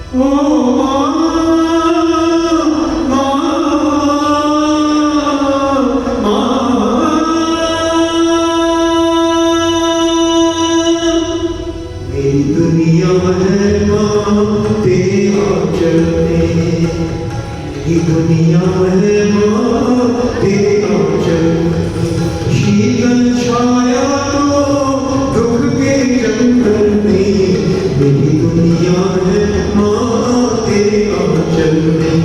दुनिया है माँ तेरे आंचल में, ये दुनिया है माँ तेरे आंचल में, शीतल छाया तो दुख के जंगल में, मेरी दुनिया है माँ तेरे आंचल में।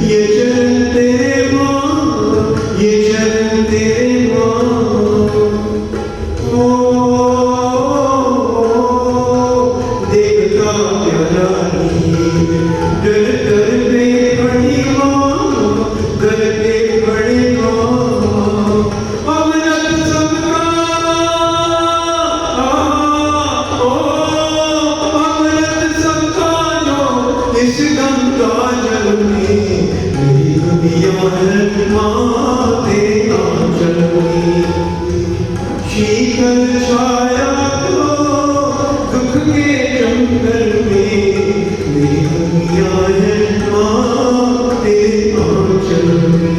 ये चरण तेरे माँ, ये चरण तेरे माँ, देखता प्यारा डर डर पे खड़ी माँ, डर पे खड़ी माँ, अमृत सबका अमृत सबका जो इस गंगा जल में, मेरी दुनिया है माँ तेरे आंचल में, शीतल छाया तो दुख के जंगल में, मेरी दुनिया है माँ तेरे आंचल में।